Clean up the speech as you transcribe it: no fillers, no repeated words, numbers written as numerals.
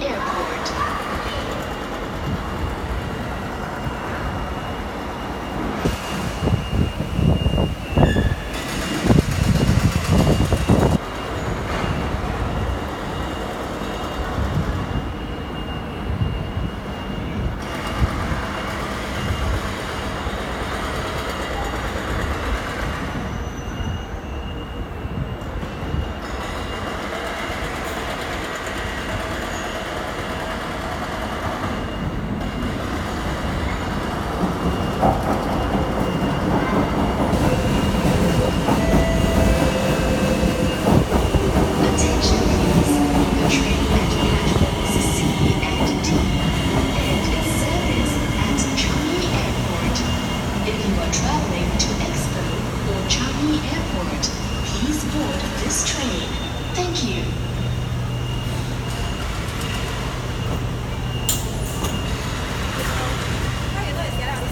Airport. Attention please. The train at platforms C and D will end its service at Changi Airport. If you are traveling to Expo or Changi Airport, please board this train. Thank you.